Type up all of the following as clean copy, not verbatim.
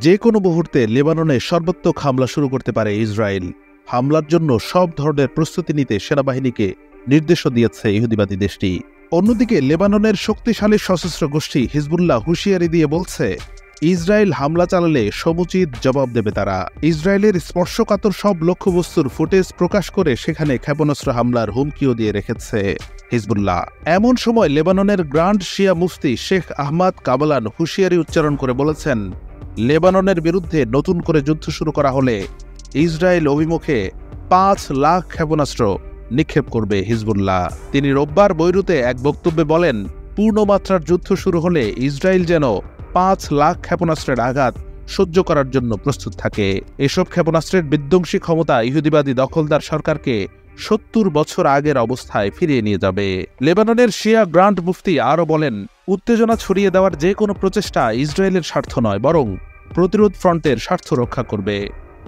যে কোনো মুহূর্তে লেবাননে সর্বাত্মক হামলা শুরু করতে পারে ইসরায়েল। হামলার জন্য সব ধরনের প্রস্তুতি নিতে সেনাবাহিনীকে নির্দেশও দিয়েছে ইহুদিবাদী দেশটি। অন্যদিকে লেবাননের শক্তিশালী সশস্ত্র গোষ্ঠী হিজবুল্লাহ হুঁশিয়ারি দিয়ে বলছে, ইসরায়েল হামলা চালালে সমুচিত জবাব দেবে তারা। ইসরায়েলের স্পর্শকাতর সব লক্ষ্যবস্তুর ফুটেজ প্রকাশ করে সেখানে ক্ষেপণাস্ত্র হামলার হুমকিও দিয়ে রেখেছে হিজবুল্লাহ। এমন সময় লেবাননের গ্র্যান্ড শিয়া মুফতি শেখ আহমদ কাবালান হুঁশিয়ারি উচ্চারণ করে বলেছেন, লেবাননের বিরুদ্ধে নতুন করে যুদ্ধ শুরু করা হলে ইসরায়েল অভিমুখে ৫ লাখ ক্ষেপণাস্ত্র নিক্ষেপ করবে হিজবুল্লাহ। তিনি রোববার বৈরুতে এক বক্তব্যে বলেন, পূর্ণমাত্রার যুদ্ধ শুরু হলে ইসরায়েল যেন ৫ লাখ ক্ষেপণাস্ত্রের আঘাত সহ্য করার জন্য প্রস্তুত থাকে। এসব ক্ষেপণাস্ত্রের বিধ্বংসী ক্ষমতা ইহুদিবাদী দখলদার সরকারকে ৭০ বছর আগের অবস্থায় ফিরিয়ে নিয়ে যাবে। লেবাননের শিয়া গ্র্যান্ড মুফতি আরও বলেন, উত্তেজনা ছড়িয়ে দেওয়ার যে কোনো প্রচেষ্টা ইসরায়েলের স্বার্থ নয়, বরং প্রতিরোধ ফ্রন্টের স্বার্থ রক্ষা করবে।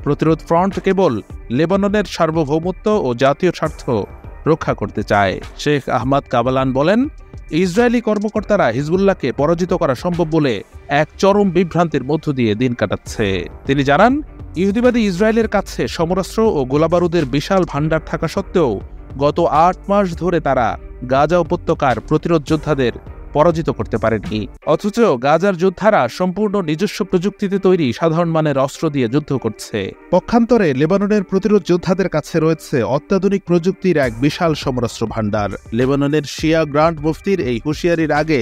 প্রতিরোধ ফ্রন্ট কেবল লেবাননের সার্বভৌমত্ব ও জাতীয় স্বার্থ রক্ষা করতে চায়। শেখ আহমদ কাবালান বলেন, ইসরায়েলি কর্মকর্তারা হিজবুল্লাহকে পরাজিত করা সম্ভব বলে এক চরম বিভ্রান্তির মধ্য দিয়ে দিন কাটাচ্ছে। তিনি জানান, ইহুদিবাদী ইসরায়েলের কাছে সমরাস্ত্র ও গোলাবারুদের বিশাল ভাণ্ডার থাকা সত্ত্বেও গত ৮ মাস ধরে তারা গাজা উপত্যকার প্রতিরোধ যোদ্ধাদের পরাজিত করতে পারেনি। অথচ গাজার যোদ্ধারা সম্পূর্ণ নিজস্ব প্রযুক্তিতে তৈরি সাধারণ মানের অস্ত্র দিয়ে যুদ্ধ করছে। পক্ষান্তরে লেবাননের প্রতিরোধ যোদ্ধাদের কাছে রয়েছে অত্যাধুনিক প্রযুক্তির এক বিশাল সমরাস্ত্র ভাণ্ডার। লেবাননের শিয়া গ্র্যান্ড মুফতির এই হুঁশিয়ারির আগে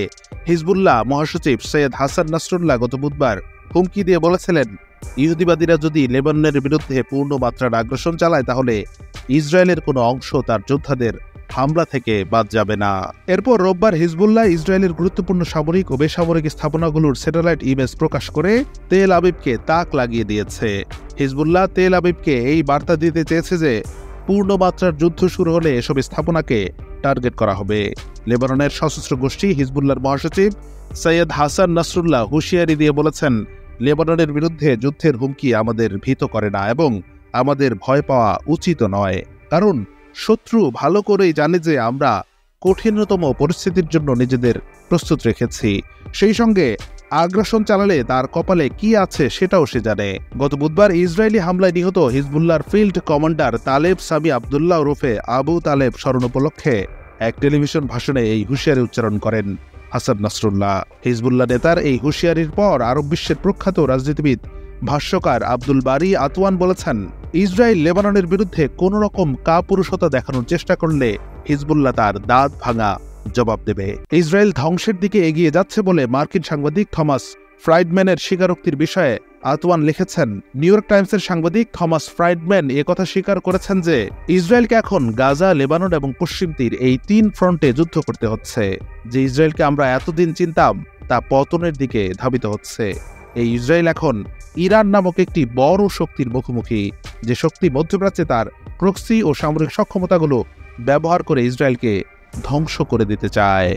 হিজবুল্লাহ মহাসচিব সৈয়দ হাসান নাসরুল্লাহ গত বুধবার হুমকি দিয়ে বলেছিলেন, ইহুদিবাদীরা যদি লেবাননের বিরুদ্ধে পূর্ণমাত্রার আগ্রাসন চালায় তাহলে ইসরায়েলের কোনো অংশ তার যোদ্ধাদের হামলা থেকে বাদ যাবে না। এরপর রোববার হিজবুল্লাহ ইসরায়েলের গুরুত্বপূর্ণ সামরিক ও বেসামরিক স্থাপনাগুলোর স্যাটেলাইট ইমেজ প্রকাশ করে তেল আবিবকে তাক লাগিয়ে দিয়েছে। হিজবুল্লাহ তেল আবিবকে এই বার্তা দিতে চেয়েছে যে পূর্ণমাত্রার যুদ্ধ শুরু হলে এসব স্থাপনাকে টার্গেট করা হবে। লেবাননের সশস্ত্র গোষ্ঠী হিজবুল্লাহর মহাসচিব সৈয়দ হাসান নাসরুল্লাহ হুঁশিয়ারি দিয়ে বলেছেন, লেবাননের বিরুদ্ধে যুদ্ধের হুমকি আমাদের ভীত করে না এবং আমাদের ভয় পাওয়া উচিত নয়, কারণ শত্রু ভালো করেই জানে যে আমরা কঠিনতম পরিস্থিতির জন্য নিজেদের প্রস্তুত রেখেছি। সেই সঙ্গে আগ্রাসন চালালে তার কপালে কি আছে সেটাও সে জানে। গত বুধবার ইসরায়েলি হামলায় নিহত হিজবুল্লাহর ফিল্ড কমান্ডার তালেব সামি আবদুল্লাহ ওরফে আবু তালেব স্মরণ উপলক্ষে এক টেলিভিশন ভাষণে এই হুঁশিয়ারি উচ্চারণ করেন হাসান নাসরুল্লাহ। হিজবুল্লাহ নেতার এই হুঁশিয়ারির পর আরব বিশ্বের প্রখ্যাত রাজনীতিবিদ ভাষ্যকার আব্দুল বারি আতওয়ান বলেছেন, ইসরায়েল লেবাননের বিরুদ্ধে কোনো রকম কাপুরুষতা দেখানোর চেষ্টা করলে হিজবুল্লাহ তার দাঁত ভাঙা জবাব দেবে। ইসরায়েল ধ্বংসের দিকে এগিয়ে যাচ্ছে বলে মার্কিন সাংবাদিক থমাস ফ্রাইডম্যানের স্বীকারোক্তির বিষয়ে আতওয়ান লিখেছেন, নিউ ইয়র্ক টাইমসের সাংবাদিক থমাস ফ্রাইডম্যান একথা স্বীকার করেছেন যে ইসরায়েলকে এখন গাজা, লেবানন এবং পশ্চিম তীর এই ৩ ফ্রন্টে যুদ্ধ করতে হচ্ছে। যে ইসরায়েলকে আমরা এতদিন চিনতাম তা পতনের দিকে ধাবিত হচ্ছে। এই ইসরায়েল এখন ইরান নামক একটি বড় শক্তির মুখোমুখি, যে শক্তি মধ্যপ্রাচ্যে তার প্রক্সি ও সামরিক সক্ষমতাগুলো ব্যবহার করে ইসরায়েলকে ধ্বংস করে দিতে চায়।